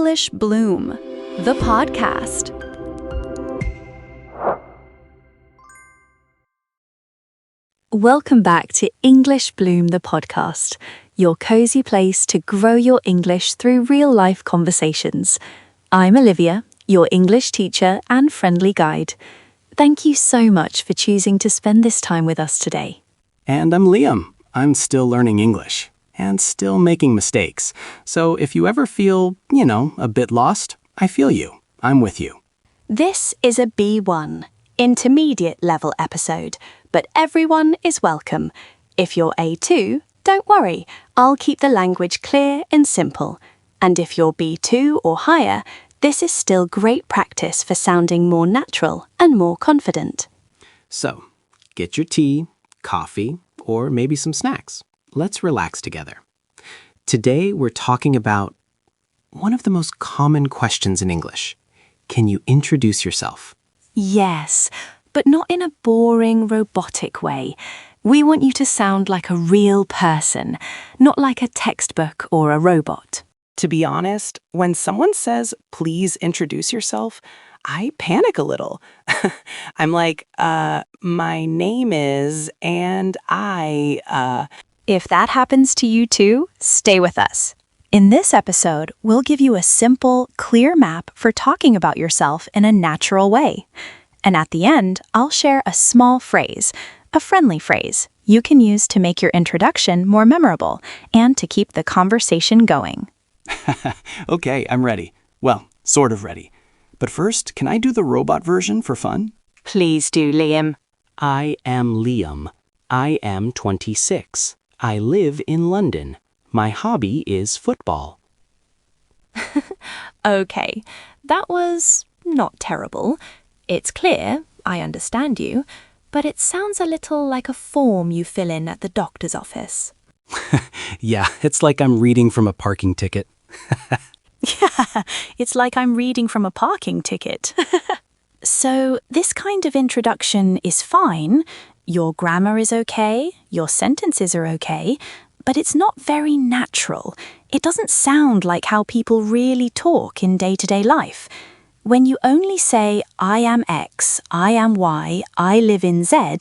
English Bloom, the podcast. Welcome back to English Bloom, the podcast, your cozy place to grow your English through real-life conversations. I'm Olivia, your English teacher and friendly guide. Thank you so much for choosing to spend this time with us today. And I'm Liam. I'm still learning English and still making mistakes. So if you ever feel, a bit lost, I feel you. I'm with you. This is a B1, intermediate level episode, but everyone is welcome. If you're A2, don't worry, I'll keep the language clear and simple. And if you're B2 or higher, this is still great practice for sounding more natural and more confident. So, get your tea, coffee, or maybe some snacks. Let's relax together. Today we're talking about one of the most common questions in English. Can you introduce yourself? Yes, but not in a boring, robotic way. We want you to sound like a real person, not like a textbook or a robot. To be honest, when someone says, please introduce yourself, I panic a little. I'm like, my name is, and If that happens to you too, stay with us. In this episode, we'll give you a simple, clear map for talking about yourself in a natural way. And at the end, I'll share a small phrase, a friendly phrase, you can use to make your introduction more memorable and to keep the conversation going. Okay, I'm ready. Well, sort of ready. But first, can I do the robot version for fun? Please do, Liam. I am Liam. I am 26. I live in London. My hobby is football. Okay, that was not terrible. It's clear, I understand you, but it sounds a little like a form you fill in at the doctor's office. Yeah, it's like I'm reading from a parking ticket. Yeah, it's like I'm reading from a parking ticket. So this kind of introduction is fine. Your grammar is okay, your sentences are okay, but it's not very natural. It doesn't sound like how people really talk in day-to-day life. When you only say, I am X, I am Y, I live in Z,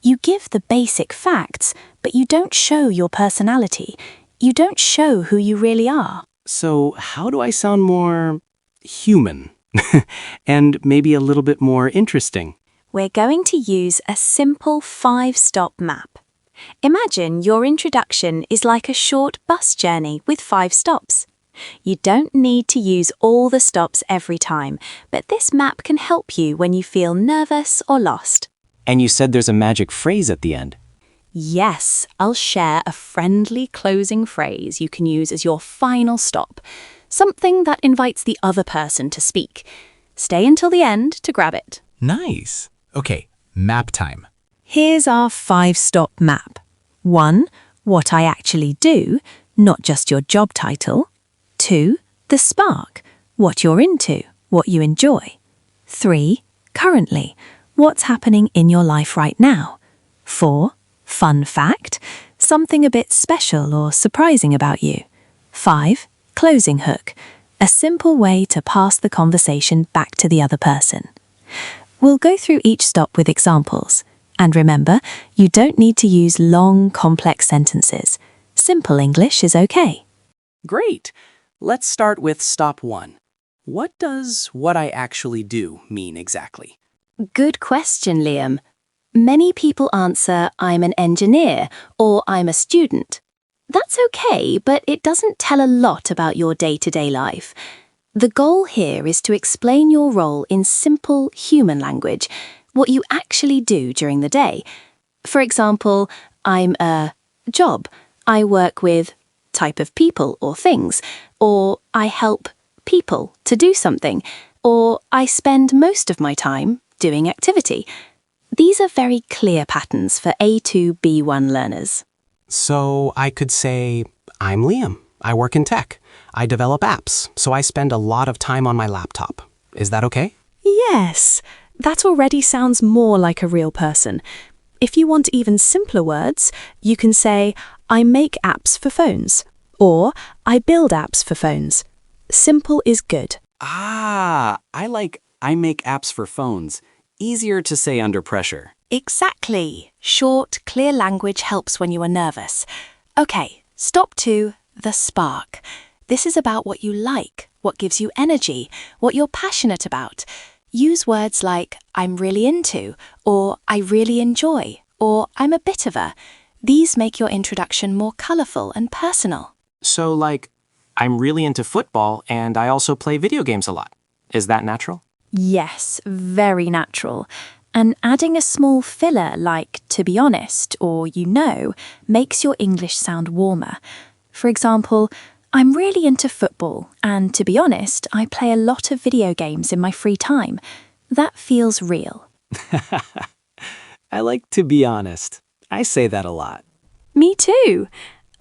you give the basic facts, but you don't show your personality. You don't show who you really are. So how do I sound more human? And maybe a little bit more interesting? We're going to use a simple 5-stop map. Imagine your introduction is like a short bus journey with 5 stops. You don't need to use all the stops every time, but this map can help you when you feel nervous or lost. And you said there's a magic phrase at the end. Yes, I'll share a friendly closing phrase you can use as your final stop, something that invites the other person to speak. Stay until the end to grab it. Nice. Okay, map time. Here's our 5-stop map. 1. What I actually do, not just your job title. 2. The spark, what you're into, what you enjoy. 3. Currently, what's happening in your life right now. 4. Fun fact, something a bit special or surprising about you. 5. Closing hook, a simple way to pass the conversation back to the other person. We'll go through each stop with examples. And remember, you don't need to use long, complex sentences. Simple English is okay. Great. Let's start with stop 1. What does what I actually do mean exactly? Good question, Liam. Many people answer, I'm an engineer, or I'm a student. That's okay, but it doesn't tell a lot about your day-to-day life. The goal here is to explain your role in simple human language, what you actually do during the day. For example, I'm a job. I work with type of people or things, or I help people to do something, or I spend most of my time doing activity. These are very clear patterns for A2, B1 learners. So I could say, I'm Liam. I work in tech. I develop apps, so I spend a lot of time on my laptop. Is that okay? Yes, that already sounds more like a real person. If you want even simpler words, you can say, I make apps for phones, or I build apps for phones. Simple is good. Ah, I make apps for phones. Easier to say under pressure. Exactly. Short, clear language helps when you are nervous. Okay, stop to the spark. This is about what you like, what gives you energy, what you're passionate about. Use words like I'm really into, or I really enjoy, or I'm a bit of a. These make your introduction more colourful and personal. So, like, I'm really into football and I also play video games a lot. Is that natural? Yes, very natural. And adding a small filler like to be honest or you know makes your English sound warmer. For example, I'm really into football and to be honest, I play a lot of video games in my free time. That feels real. I like to be honest. I say that a lot. Me too.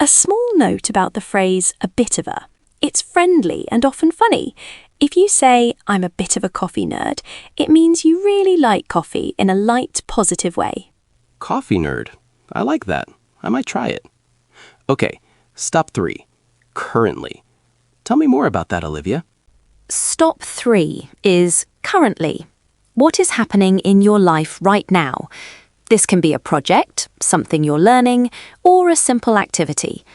A small note about the phrase a bit of a. It's friendly and often funny. If you say, I'm a bit of a coffee nerd, it means you really like coffee in a light, positive way. Coffee nerd. I like that. I might try it. Okay, stop 3. Currently. Tell me more about that, Olivia. Stop 3 is currently. What is happening in your life right now? This can be a project, something you're learning, or a simple activity.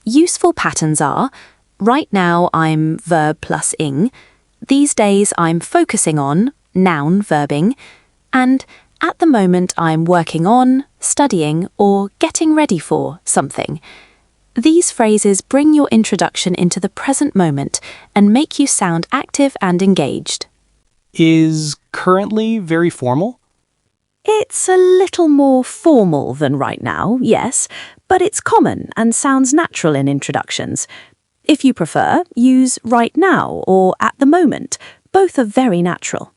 Useful patterns are right now I'm verb plus ing, these days I'm focusing on, noun verbing, and at the moment I'm working on, studying, or getting ready for something. These phrases bring your introduction into the present moment and make you sound active and engaged. Is currently very formal? It's a little more formal than right now, yes, but it's common and sounds natural in introductions. If you prefer, use right now or at the moment. Both are very natural.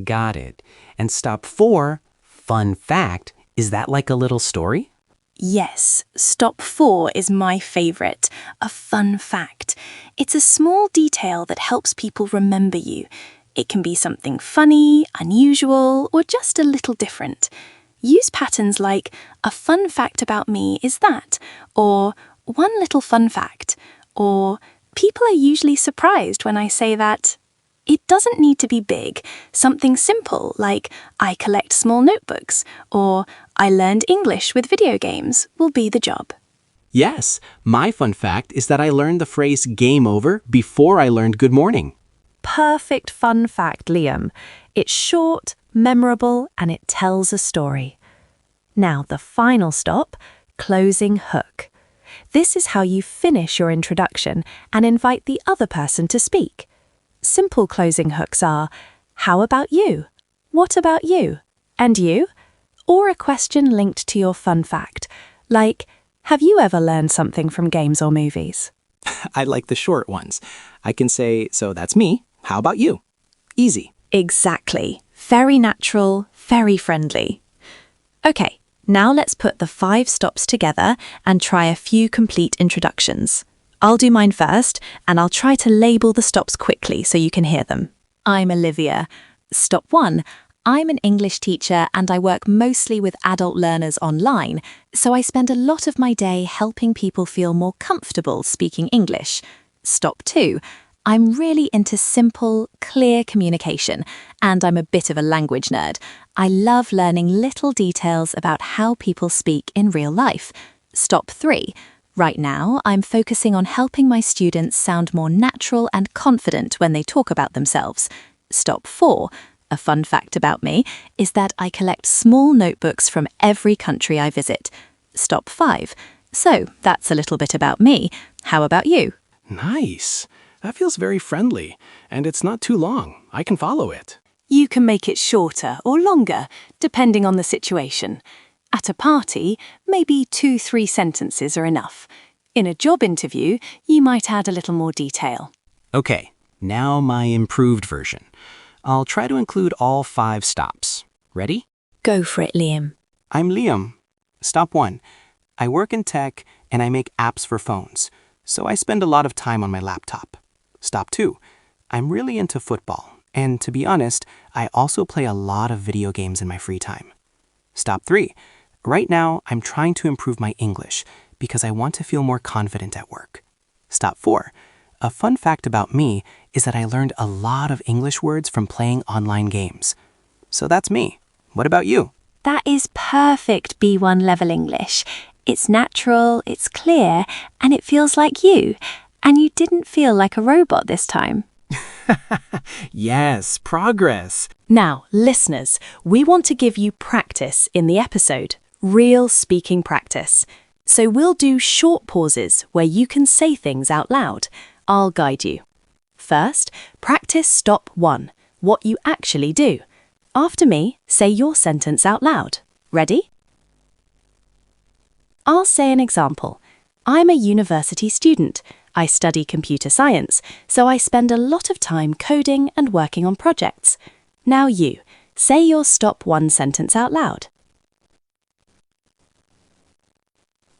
Got it. And stop 4, fun fact, is that like a little story? Yes, stop 4 is my favourite, a fun fact. It's a small detail that helps people remember you. It can be something funny, unusual, or just a little different. Use patterns like, a fun fact about me is that, or one little fun fact, or people are usually surprised when I say that. It doesn't need to be big. Something simple like, I collect small notebooks, or I learned English with video games will be the job. Yes, my fun fact is that I learned the phrase game over before I learned good morning. Perfect fun fact, Liam. It's short, memorable, and it tells a story. Now, the final stop, closing hook. This is how you finish your introduction and invite the other person to speak. Simple closing hooks are, how about you? What about you? And you? Or a question linked to your fun fact, like, have you ever learned something from games or movies? I like the short ones. I can say, so that's me. How about you? Easy. Exactly. Very natural, very friendly. Okay, now let's put the 5 stops together and try a few complete introductions. I'll do mine first, and I'll try to label the stops quickly so you can hear them. I'm Olivia. Stop 1. I'm an English teacher and I work mostly with adult learners online, so I spend a lot of my day helping people feel more comfortable speaking English. Stop 2. I'm really into simple, clear communication, and I'm a bit of a language nerd. I love learning little details about how people speak in real life. Stop 3. Right now, I'm focusing on helping my students sound more natural and confident when they talk about themselves. Stop 4. A fun fact about me is that I collect small notebooks from every country I visit. Stop 5. So, that's a little bit about me. How about you? Nice. That feels very friendly, and it's not too long. I can follow it. You can make it shorter or longer, depending on the situation. At a party, maybe 2-3 sentences are enough. In a job interview, you might add a little more detail. Okay, now my improved version. I'll try to include all 5 stops. Ready? Go for it, Liam. I'm Liam. Stop 1. I work in tech and I make apps for phones, so I spend a lot of time on my laptop. Stop 2. I'm really into football, and to be honest, I also play a lot of video games in my free time. Stop 3. Right now, I'm trying to improve my English because I want to feel more confident at work. Stop 4. A fun fact about me is that I learned a lot of English words from playing online games. So that's me. What about you? That is perfect B1 level English. It's natural, it's clear, and it feels like you. And you didn't feel like a robot this time. Yes, progress. Now, listeners, we want to give you practice in the episode, real speaking practice. So we'll do short pauses where you can say things out loud. I'll guide you. First, practice stop 1, what you actually do. After me, say your sentence out loud. Ready? I'll say an example. I'm a university student. I study computer science, so I spend a lot of time coding and working on projects. Now you, say your stop 1 sentence out loud.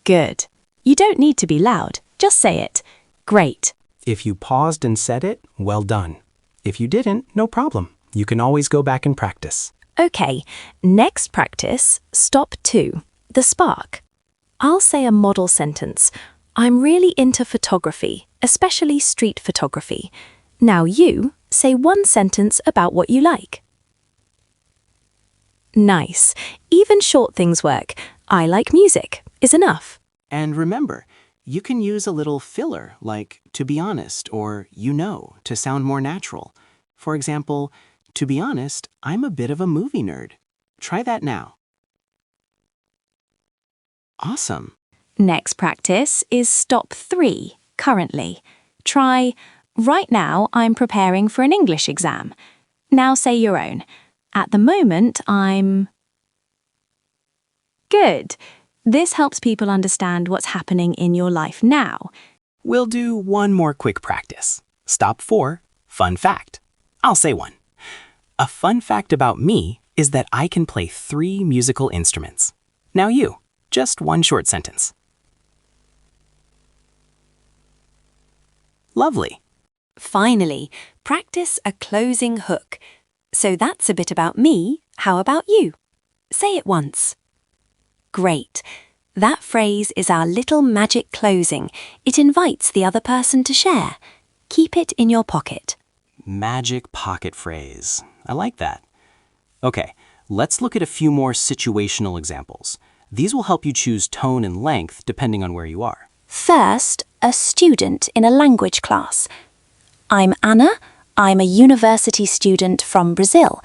Good. You don't need to be loud, just say it. Great. If you paused and said it, well done. If you didn't, no problem. You can always go back and practice. Okay, next practice, stop 2, the spark. I'll say a model sentence. I'm really into photography, especially street photography. Now you, say 1 sentence about what you like. Nice. Even short things work. I like music is enough. And remember, you can use a little filler like to be honest or you know to sound more natural. For example, to be honest, I'm a bit of a movie nerd. Try that now. Awesome. Next practice is stop 3, currently. Try, right now I'm preparing for an English exam. Now say your own. At the moment, I'm... Good. This helps people understand what's happening in your life now. We'll do one more quick practice. Stop 4, fun fact. I'll say one. A fun fact about me is that I can play 3 musical instruments. Now you, just 1 short sentence. Lovely. Finally, practice a closing hook. So that's a bit about me. How about you? Say it once. Great. That phrase is our little magic closing. It invites the other person to share. Keep it in your pocket. Magic pocket phrase. I like that. Okay, let's look at a few more situational examples. These will help you choose tone and length depending on where you are. First, a student in a language class. I'm Anna. I'm a university student from Brazil.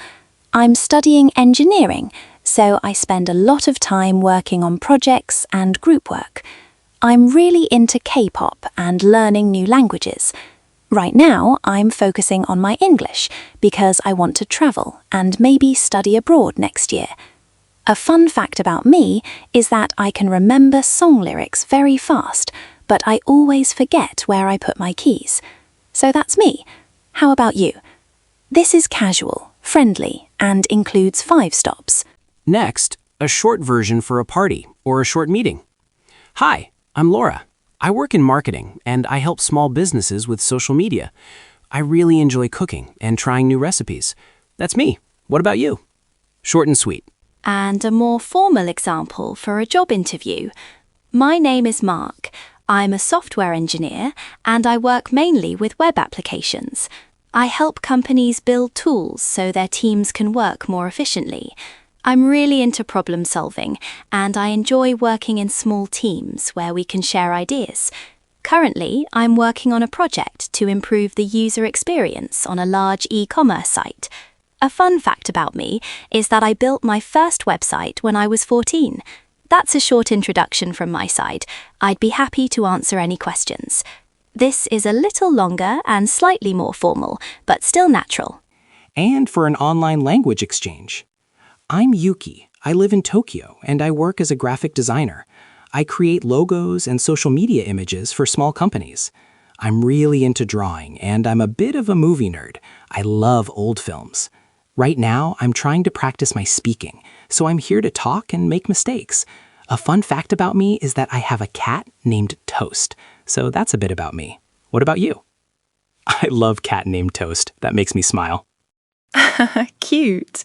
I'm studying engineering, so I spend a lot of time working on projects and group work. I'm really into K-pop and learning new languages. Right now, I'm focusing on my English because I want to travel and maybe study abroad next year. A fun fact about me is that I can remember song lyrics very fast, but I always forget where I put my keys. So that's me. How about you? This is casual, friendly, and includes 5 stops. Next, a short version for a party or a short meeting. Hi, I'm Laura. I work in marketing and I help small businesses with social media. I really enjoy cooking and trying new recipes. That's me. What about you? Short and sweet. And a more formal example for a job interview. My name is Mark. I'm a software engineer and I work mainly with web applications. I help companies build tools so their teams can work more efficiently. I'm really into problem solving and I enjoy working in small teams where we can share ideas. Currently, I'm working on a project to improve the user experience on a large e-commerce site. A fun fact about me is that I built my first website when I was 14. That's a short introduction from my side. I'd be happy to answer any questions. This is a little longer and slightly more formal, but still natural. And for an online language exchange. I'm Yuki. I live in Tokyo and I work as a graphic designer. I create logos and social media images for small companies. I'm really into drawing and I'm a bit of a movie nerd. I love old films. Right now, I'm trying to practice my speaking, so I'm here to talk and make mistakes. A fun fact about me is that I have a cat named Toast, so that's a bit about me. What about you? I love cat named Toast. That makes me smile. Cute.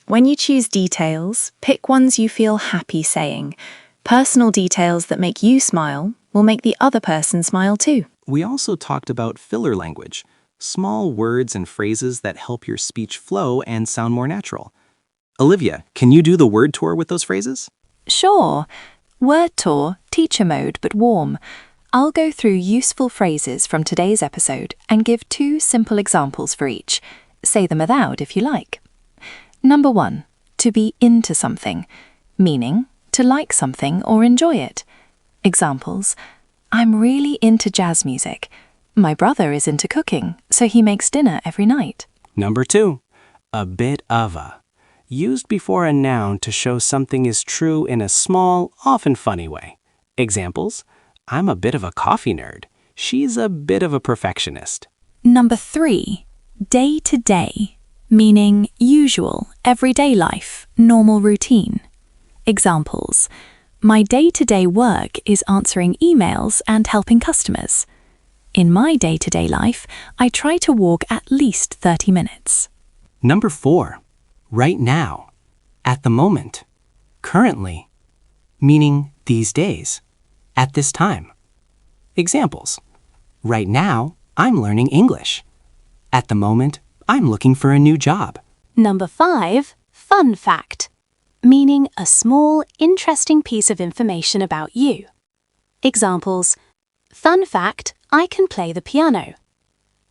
When you choose details, pick ones you feel happy saying. Personal details that make you smile will make the other person smile too. We also talked about filler language, small words and phrases that help your speech flow and sound more natural. Olivia, can you do the word tour with those phrases? Sure. Word tour, teacher mode, but warm. I'll go through useful phrases from today's episode and give 2 simple examples for each. Say them aloud if you like. Number 1, to be into something, meaning to like something or enjoy it. Examples: I'm really into jazz music. My brother is into cooking, so he makes dinner every night. Number 2, a bit of a. Used before a noun to show something is true in a small, often funny way. Examples: I'm a bit of a coffee nerd. She's a bit of a perfectionist. Number 3, day to day, meaning usual, everyday life, normal routine. Examples: my day-to-day work is answering emails and helping customers. In my day-to-day life, I try to walk at least 30 minutes. Number 4, right now, at the moment, currently, meaning these days, at this time. Examples: right now, I'm learning English. At the moment, I'm looking for a new job. Number 5, fun fact, meaning a small, interesting piece of information about you. Examples: fun fact, I can play the piano.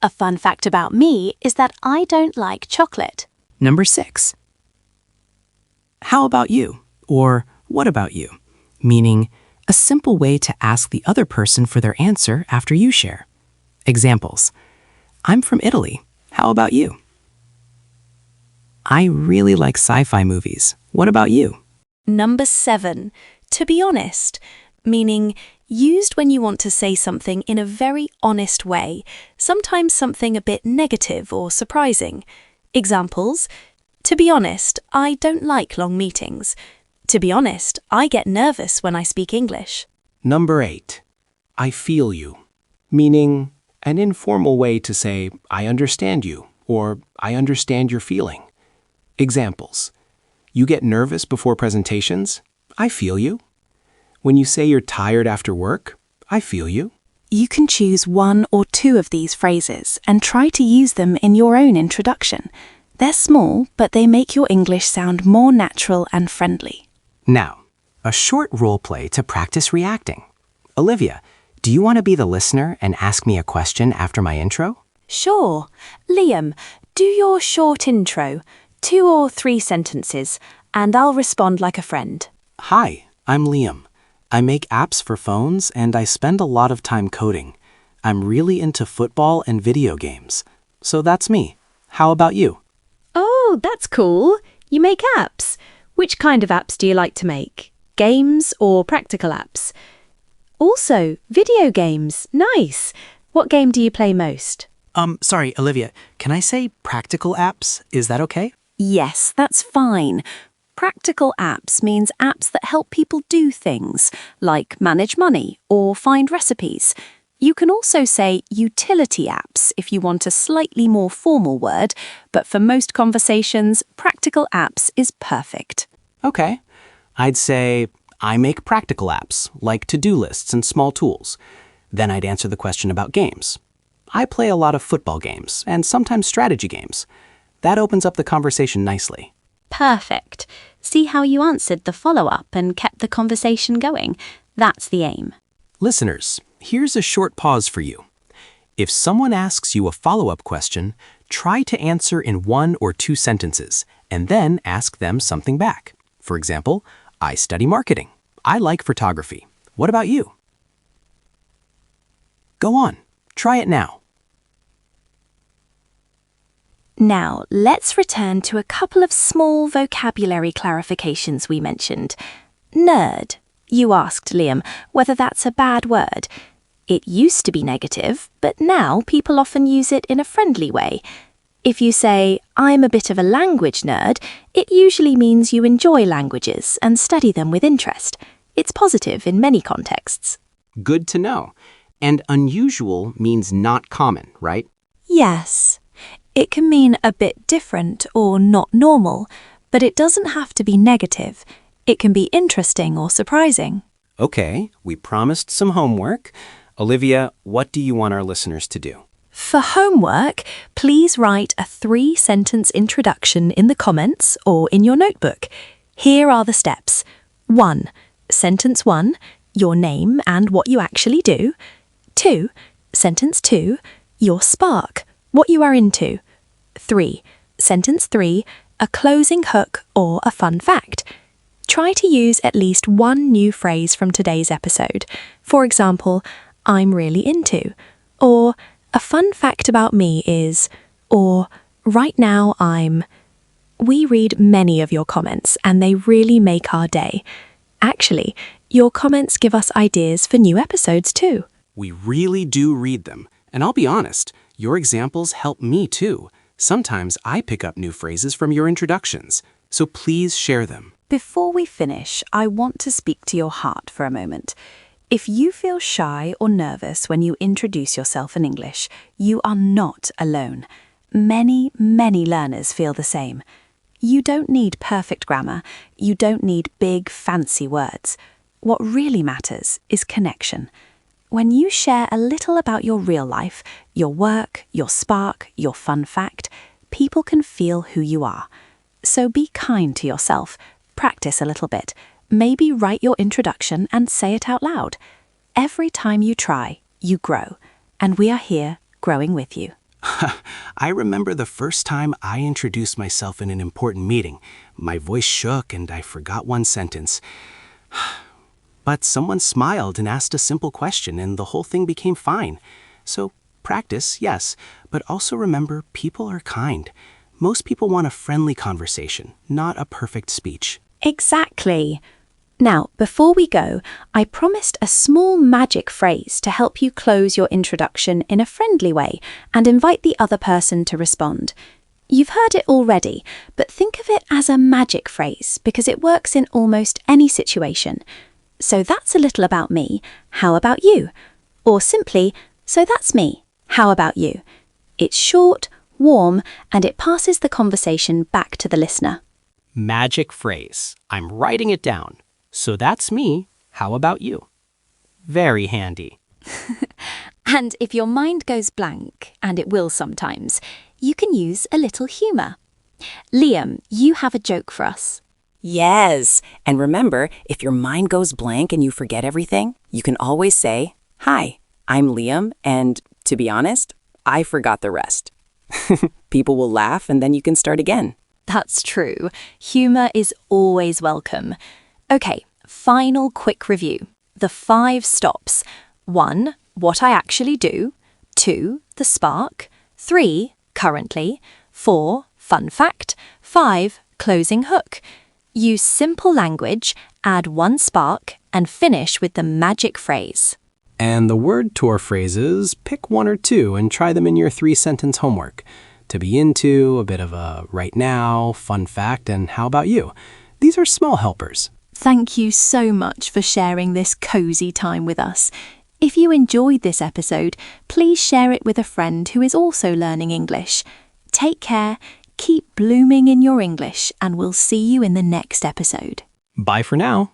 A fun fact about me is that I don't like chocolate. Number 6, how about you? Or what about you? Meaning a simple way to ask the other person for their answer after you share. Examples: I'm from Italy. How about you? I really like sci-fi movies. What about you? Number 7, to be honest, meaning used when you want to say something in a very honest way, sometimes something a bit negative or surprising. Examples: to be honest, I don't like long meetings. To be honest, I get nervous when I speak English. Number 8, I feel you, meaning an informal way to say I understand you or I understand your feeling. Examples: you get nervous before presentations? I feel you. When you say you're tired after work? I feel you. You can choose 1 or 2 of these phrases and try to use them in your own introduction. They're small, but they make your English sound more natural and friendly. Now, a short role play to practice reacting. Olivia, do you want to be the listener and ask me a question after my intro? Sure. Liam, do your short intro, 2 or 3 sentences, and I'll respond like a friend. Hi, I'm Liam. I make apps for phones and I spend a lot of time coding. I'm really into football and video games. So that's me. How about you? Oh, that's cool. You make apps. Which kind of apps do you like to make? Games or practical apps? Also, video games. Nice. What game do you play most? Sorry, Olivia, can I say practical apps? Is that okay? Yes, that's fine. Practical apps means apps that help people do things, like manage money or find recipes. You can also say utility apps if you want a slightly more formal word, but for most conversations, practical apps is perfect. Okay. I'd say I make practical apps, like to-do lists and small tools. Then I'd answer the question about games. I play a lot of football games and sometimes strategy games. That opens up the conversation nicely. Perfect. See how you answered the follow-up and kept the conversation going? That's the aim. Listeners, here's a short pause for you. If someone asks you a follow-up question, try to answer in 1 or 2 sentences, and then ask them something back. For example, I study marketing. I like photography. What about you? Go on, try it now. Now, let's return to a couple of small vocabulary clarifications we mentioned. Nerd. You asked, Liam, whether that's a bad word. It used to be negative, but now people often use it in a friendly way. If you say, I'm a bit of a language nerd, it usually means you enjoy languages and study them with interest. It's positive in many contexts. Good to know. And unusual means not common, right? Yes. It can mean a bit different or not normal, but it doesn't have to be negative. It can be interesting or surprising. Okay, we promised some homework. Olivia, what do you want our listeners to do? For homework, please write a 3-sentence introduction in the comments or in your notebook. Here are the steps. 1. Sentence 1, your name and what you actually do. 2. Sentence 2, your spark, what you are into. 3. Sentence 3, a closing hook or a fun fact. Try to use at least one new phrase from today's episode. For example, I'm really into, or a fun fact about me is, or right now I'm. We read many of your comments and they really make our day. Actually, your comments give us ideas for new episodes too. We really do read them. And I'll be honest, your examples help me too. Sometimes I pick up new phrases from your introductions. So please share them. Before we finish, I want to speak to your heart for a moment. If you feel shy or nervous when you introduce yourself in English, you are not alone. Many, many learners feel the same. You don't need perfect grammar. You don't need big, fancy words. What really matters is connection. When you share a little about your real life, your work, your spark, your fun fact, people can feel who you are. So be kind to yourself. Practice a little bit. Maybe write your introduction and say it out loud. Every time you try, you grow. And we are here growing with you. I remember the first time I introduced myself in an important meeting. My voice shook and I forgot one sentence. But someone smiled and asked a simple question and the whole thing became fine. So practice, yes, but also remember people are kind. Most people want a friendly conversation, not a perfect speech. Exactly. Now, before we go, I promised a small magic phrase to help you close your introduction in a friendly way and invite the other person to respond. You've heard it already, but think of it as a magic phrase because it works in almost any situation. So that's a little about me. How about you? Or simply, so that's me. How about you? It's short, warm, and it passes the conversation back to the listener. Magic phrase. I'm writing it down. So that's me. How about you? Very handy. And if your mind goes blank, and it will sometimes, you can use a little humour. Liam, you have a joke for us. Yes. And remember, if your mind goes blank and you forget everything, you can always say, "Hi, I'm Liam, and to be honest, I forgot the rest." People will laugh and then you can start again. That's true. Humour is always welcome. Okay, final quick review. The 5 stops. 1. What I actually do. 2. The spark. 3. Currently. 4. Fun fact. 5. Closing hook. Use simple language, add 1 spark, and finish with the magic phrase. And the word tour phrases, pick 1 or 2 and try them in your 3-sentence homework. To be into, a bit of a right now, fun fact, and how about you? These are small helpers. Thank you so much for sharing this cozy time with us. If you enjoyed this episode, please share it with a friend who is also learning English. Take care, keep blooming in your English, and we'll see you in the next episode. Bye for now.